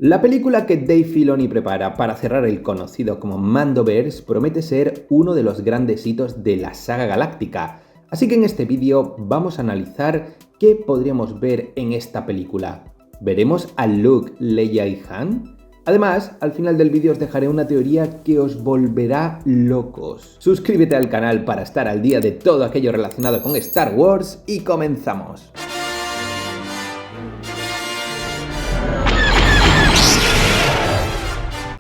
La película que Dave Filoni prepara para cerrar el conocido como Mandoverse promete ser uno de los grandes hitos de la saga galáctica, así que en este vídeo vamos a analizar qué podríamos ver en esta película. ¿Veremos a Luke, Leia y Han? Además, al final del vídeo os dejaré una teoría que os volverá locos. Suscríbete al canal para estar al día de todo aquello relacionado con Star Wars y comenzamos.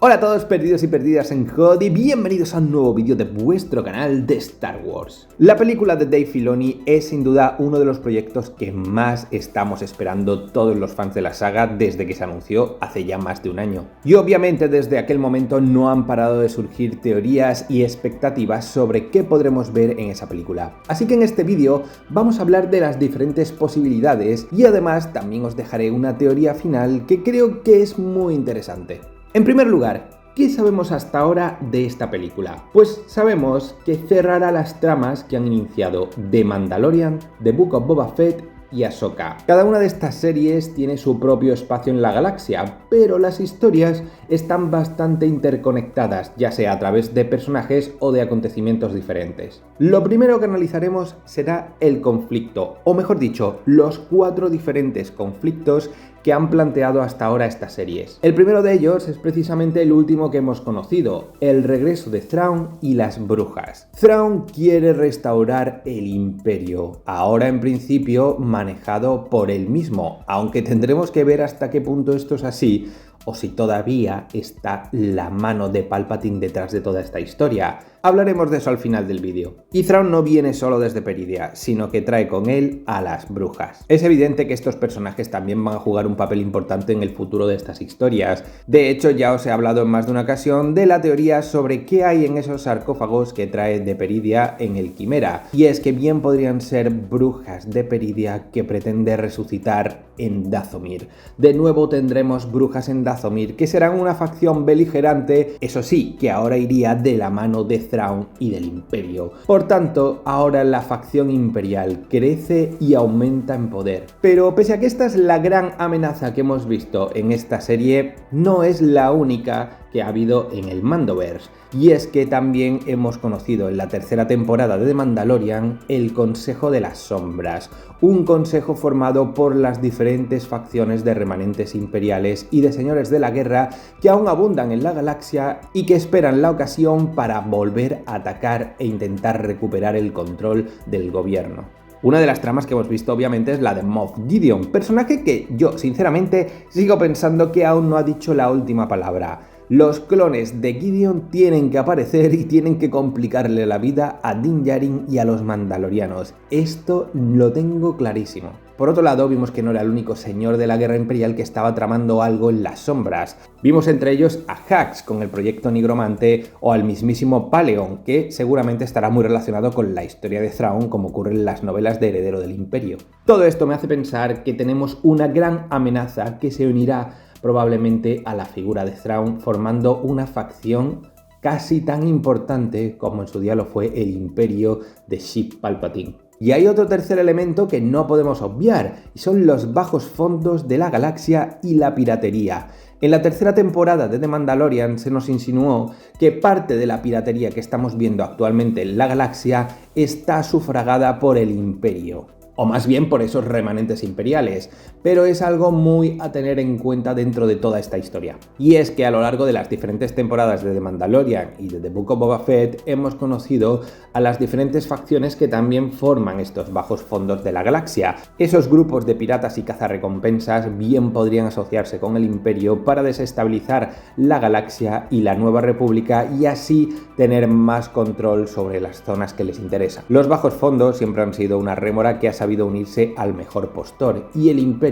Hola a todos perdidos y perdidas en HUD y bienvenidos a un nuevo vídeo de vuestro canal de Star Wars. La película de Dave Filoni es sin duda uno de los proyectos que más estamos esperando todos los fans de la saga desde que se anunció hace ya más de un año. Y obviamente desde aquel momento no han parado de surgir teorías y expectativas sobre qué podremos ver en esa película. Así que en este vídeo vamos a hablar de las diferentes posibilidades y además también os dejaré una teoría final que creo que es muy interesante. En primer lugar, ¿qué sabemos hasta ahora de esta película? Pues sabemos que cerrará las tramas que han iniciado The Mandalorian, The Book of Boba Fett y Ahsoka. Cada una de estas series tiene su propio espacio en la galaxia, pero las historias están bastante interconectadas, ya sea a través de personajes o de acontecimientos diferentes. Lo primero que analizaremos será el conflicto, o mejor dicho, los 4 diferentes conflictos que han planteado hasta ahora estas series. El primero de ellos es precisamente el último que hemos conocido, el regreso de Thrawn y las brujas. Thrawn quiere restaurar el Imperio, ahora en principio manejado por él mismo, aunque tendremos que ver hasta qué punto esto es así, o si todavía está la mano de Palpatine detrás de toda esta historia. Hablaremos de eso al final del vídeo. Y Thrawn no viene solo desde Peridea, sino que trae con él a las brujas. Es evidente que estos personajes también van a jugar un papel importante en el futuro de estas historias. De hecho, ya os he hablado en más de una ocasión de la teoría sobre qué hay en esos sarcófagos que trae de Peridea en el Quimera. Y es que bien podrían ser brujas de Peridea que pretende resucitar en Dathomir. De nuevo tendremos brujas en Dathomir que serán una facción beligerante, eso sí, que ahora iría de la mano de Thrawn y del Imperio. Por tanto, ahora la facción imperial crece y aumenta en poder. Pero pese a que esta es la gran amenaza que hemos visto en esta serie, no es la única que ha habido en el Mandoverse. Y es que también hemos conocido en la tercera temporada de The Mandalorian el Consejo de las Sombras, un consejo formado por las diferentes facciones de remanentes imperiales y de señores de la guerra que aún abundan en la galaxia y que esperan la ocasión para volver a atacar e intentar recuperar el control del gobierno. Una de las tramas que hemos visto obviamente es la de Moff Gideon, personaje que yo sinceramente sigo pensando que aún no ha dicho la última palabra. Los clones de Gideon tienen que aparecer y tienen que complicarle la vida a Din Djarin y a los mandalorianos. Esto lo tengo clarísimo. Por otro lado, vimos que no era el único señor de la guerra imperial que estaba tramando algo en las sombras. Vimos entre ellos a Hux con el proyecto Nigromante o al mismísimo Paleon, que seguramente estará muy relacionado con la historia de Thrawn como ocurre en las novelas de Heredero del Imperio. Todo esto me hace pensar que tenemos una gran amenaza que se unirá probablemente a la figura de Thrawn, formando una facción casi tan importante como en su día lo fue el Imperio de Sheev Palpatine. Y hay otro tercer elemento que no podemos obviar, y son los bajos fondos de la galaxia y la piratería. En la tercera temporada de The Mandalorian se nos insinuó que parte de la piratería que estamos viendo actualmente en la galaxia está sufragada por el Imperio. O más bien por esos remanentes imperiales, pero es algo muy a tener en cuenta dentro de toda esta historia. Y es que a lo largo de las diferentes temporadas de The Mandalorian y de The Book of Boba Fett hemos conocido a las diferentes facciones que también forman estos bajos fondos de la galaxia. Esos grupos de piratas y cazarrecompensas bien podrían asociarse con el Imperio para desestabilizar la galaxia y la Nueva República y así tener más control sobre las zonas que les interesan. Los bajos fondos siempre han sido una rémora que ha sabido unirse al mejor postor y el Imperio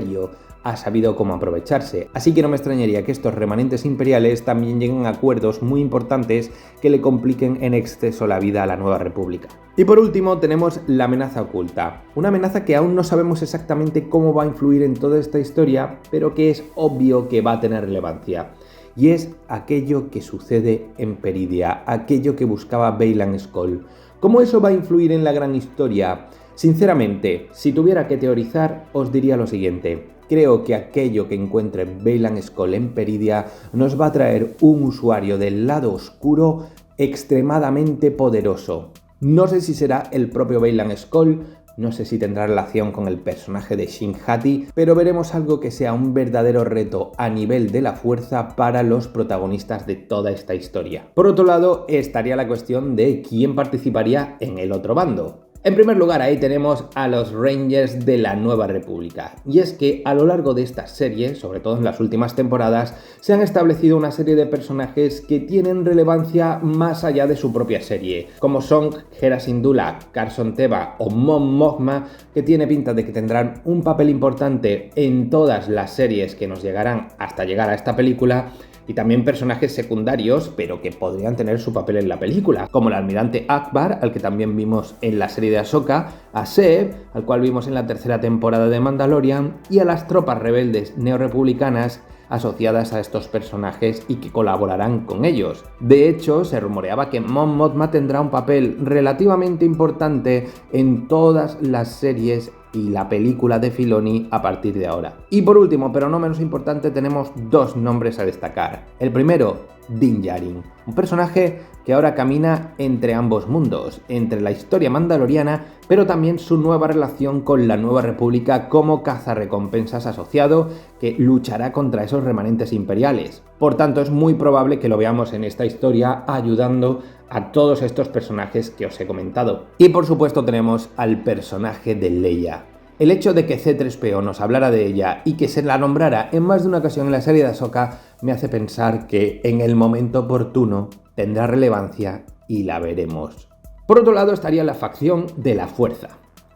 ha sabido cómo aprovecharse, así que no me extrañaría que estos remanentes imperiales también lleguen a acuerdos muy importantes que le compliquen en exceso la vida a la Nueva República. Y por último tenemos la amenaza oculta, una amenaza que aún no sabemos exactamente cómo va a influir en toda esta historia, pero que es obvio que va a tener relevancia. Y es aquello que sucede en Peridea, aquello que buscaba Baylan Skoll. ¿Cómo eso va a influir en la gran historia? Sinceramente, si tuviera que teorizar, os diría lo siguiente. creo que aquello que encuentre Baylan Skoll en Peridea nos va a traer un usuario del lado oscuro extremadamente poderoso. No sé si será el propio Baylan Skoll, no sé si tendrá relación con el personaje de Shin Hati, pero veremos algo que sea un verdadero reto a nivel de la fuerza para los protagonistas de toda esta historia. Por otro lado, estaría la cuestión de quién participaría en el otro bando. En primer lugar, ahí tenemos a los Rangers de la Nueva República. Y es que a lo largo de esta serie, sobre todo en las últimas temporadas, se han establecido una serie de personajes que tienen relevancia más allá de su propia serie, como son Hera Syndulla, Carson Teva o Mon Mothma, que tiene pinta de que tendrán un papel importante en todas las series que nos llegarán hasta llegar a esta película, y también personajes secundarios, pero que podrían tener su papel en la película, como el almirante Akbar, al que también vimos en la serie de Ahsoka, a Zeb, al cual vimos en la tercera temporada de Mandalorian, y a las tropas rebeldes neorepublicanas asociadas a estos personajes y que colaborarán con ellos. De hecho, se rumoreaba que Mon Mothma tendrá un papel relativamente importante en todas las series y la película de Filoni a partir de ahora. Y por último, pero no menos importante, tenemos dos nombres a destacar. El primero, Din Djarin, un personaje que ahora camina entre ambos mundos, entre la historia mandaloriana, pero también su nueva relación con la Nueva República como cazarrecompensas asociado, que luchará contra esos remanentes imperiales. Por tanto, es muy probable que lo veamos en esta historia ayudando a todos estos personajes que os he comentado. Y por supuesto tenemos al personaje de Leia. El hecho de que C-3PO nos hablara de ella y que se la nombrara en más de una ocasión en la serie de Ahsoka me hace pensar que en el momento oportuno tendrá relevancia y la veremos. Por otro lado estaría la facción de la Fuerza.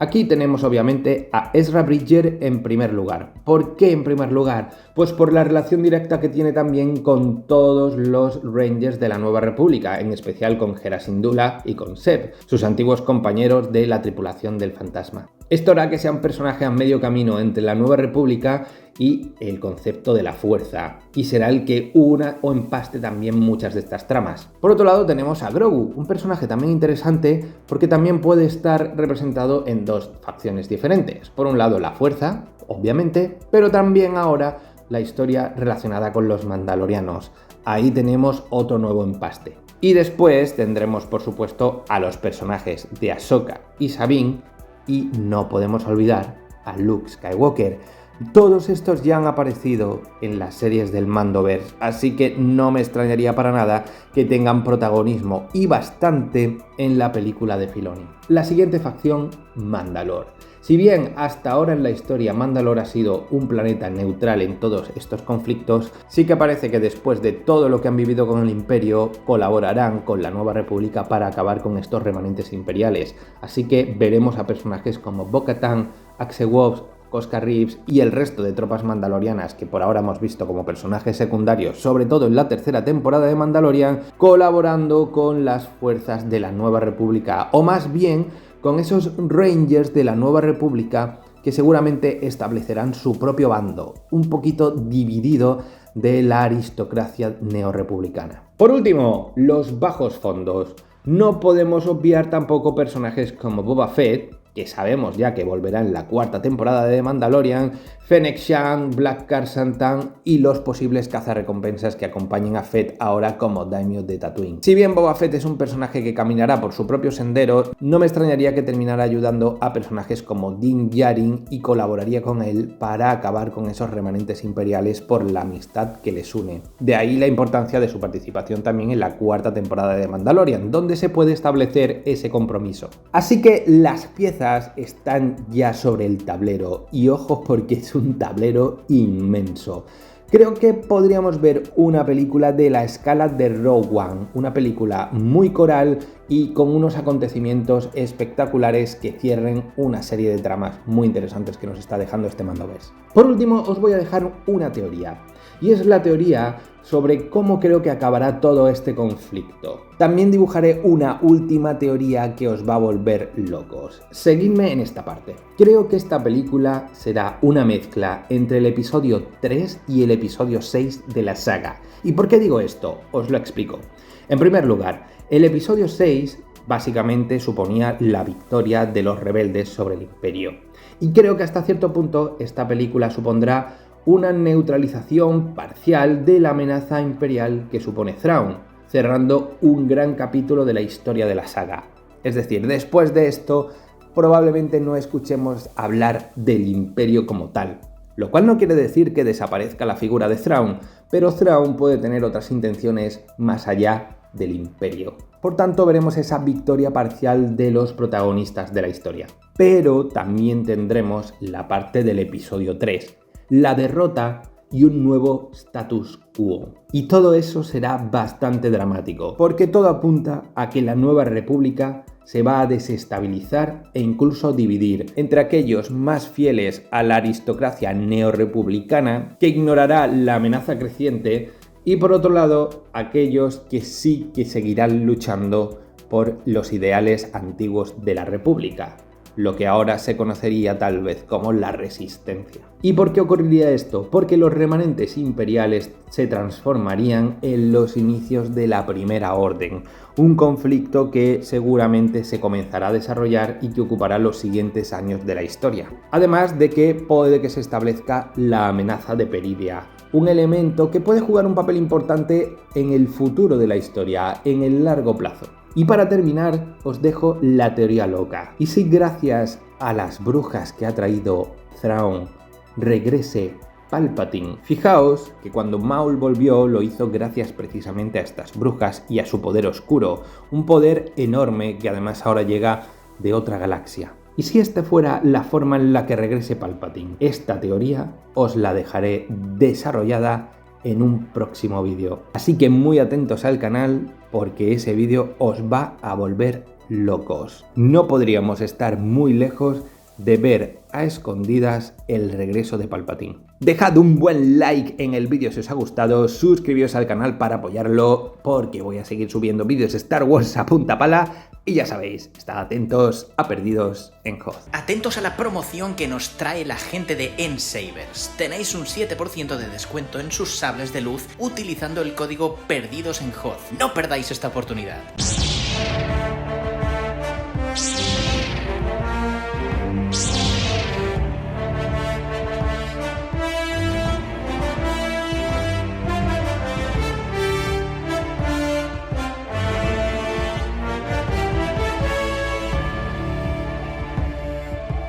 Aquí tenemos obviamente a Ezra Bridger en primer lugar. ¿Por qué en primer lugar? Pues por la relación directa que tiene también con todos los Rangers de la Nueva República, en especial con Hera Syndulla y con Zeb, sus antiguos compañeros de la tripulación del Fantasma. Esto hará que sea un personaje a medio camino entre la Nueva República y el concepto de la fuerza, y será el que una o empaste también muchas de estas tramas. Por otro lado tenemos a Grogu, un personaje también interesante porque también puede estar representado en dos facciones diferentes. Por un lado la fuerza, obviamente, pero también ahora la historia relacionada con los mandalorianos. Ahí tenemos otro nuevo empaste. Y después tendremos por supuesto a los personajes de Ahsoka y Sabine, y no podemos olvidar a Luke Skywalker. Todos estos ya han aparecido en las series del Mandoverse, así que no me extrañaría para nada que tengan protagonismo y bastante en la película de Filoni. La siguiente facción, Mandalore. Si bien hasta ahora en la historia Mandalore ha sido un planeta neutral en todos estos conflictos, sí que parece que después de todo lo que han vivido con el Imperio, colaborarán con la Nueva República para acabar con estos remanentes imperiales. Así que veremos a personajes como Bo-Katan, Axe Woves, Koska Reeves y el resto de tropas mandalorianas que por ahora hemos visto como personajes secundarios, sobre todo en la tercera temporada de Mandalorian, colaborando con las fuerzas de la Nueva República, o más bien con esos Rangers de la Nueva República que seguramente establecerán su propio bando, un poquito dividido de la aristocracia neorepublicana. Por último, los bajos fondos. No podemos obviar tampoco personajes como Boba Fett, que sabemos ya que volverá en la cuarta temporada de Mandalorian, Fennec Shand, Black Krrsantan y los posibles cazarrecompensas que acompañen a Fett ahora como Daimyo de Tatooine. Si bien Boba Fett es un personaje que caminará por su propio sendero, no me extrañaría que terminara ayudando a personajes como Din Djarin y colaboraría con él para acabar con esos remanentes imperiales por la amistad que les une. De ahí la importancia de su participación también en la cuarta temporada de Mandalorian, donde se puede establecer ese compromiso. Así que las piezas están ya sobre el tablero, y ojo porque es un tablero inmenso. Creo que podríamos ver una película de la escala de Rogue One, una película muy coral y con unos acontecimientos espectaculares que cierren una serie de tramas muy interesantes que nos está dejando este Mandoverse. Por último, os voy a dejar una teoría, y es la teoría sobre cómo creo que acabará todo este conflicto. También dibujaré una última teoría que os va a volver locos. Seguidme en esta parte. Creo que esta película será una mezcla entre el episodio 3 y el episodio 6 de la saga. ¿Y por qué digo esto? Os lo explico. En primer lugar, el episodio 6 básicamente suponía la victoria de los rebeldes sobre el Imperio. Y creo que hasta cierto punto esta película supondrá una neutralización parcial de la amenaza imperial que supone Thrawn, cerrando un gran capítulo de la historia de la saga. Es decir, después de esto, probablemente no escuchemos hablar del Imperio como tal, lo cual no quiere decir que desaparezca la figura de Thrawn, pero Thrawn puede tener otras intenciones más allá del Imperio. Por tanto, veremos esa victoria parcial de los protagonistas de la historia. Pero también tendremos la parte del episodio 3, la derrota y un nuevo status quo. Y todo eso será bastante dramático, porque todo apunta a que la nueva república se va a desestabilizar e incluso dividir entre aquellos más fieles a la aristocracia neorrepublicana, que ignorará la amenaza creciente, y por otro lado, aquellos que sí que seguirán luchando por los ideales antiguos de la república, lo que ahora se conocería tal vez como la resistencia. ¿Y por qué ocurriría esto? Porque los remanentes imperiales se transformarían en los inicios de la Primera Orden, un conflicto que seguramente se comenzará a desarrollar y que ocupará los siguientes años de la historia. Además de que puede que se establezca la amenaza de Peridea, un elemento que puede jugar un papel importante en el futuro de la historia, en el largo plazo. Y para terminar, os dejo la teoría loca. ¿Y si gracias a las brujas que ha traído Thrawn regrese Palpatine? Fijaos que cuando Maul volvió lo hizo gracias precisamente a estas brujas y a su poder oscuro, un poder enorme que además ahora llega de otra galaxia. ¿Y si esta fuera la forma en la que regrese Palpatine? Esta teoría os la dejaré desarrollada en un próximo vídeo. Así que muy atentos al canal porque ese vídeo os va a volver locos. No podríamos estar muy lejos de ver a escondidas el regreso de Palpatine. Dejad un buen like en el vídeo si os ha gustado, suscribíos al canal para apoyarlo porque voy a seguir subiendo vídeos de Star Wars a punta pala. Y ya sabéis, estad atentos a Perdidos en Hoth. Atentos a la promoción que nos trae la gente de Ensabers. Tenéis un 7% de descuento en sus sables de luz utilizando el código Perdidos en Hoth. No perdáis esta oportunidad.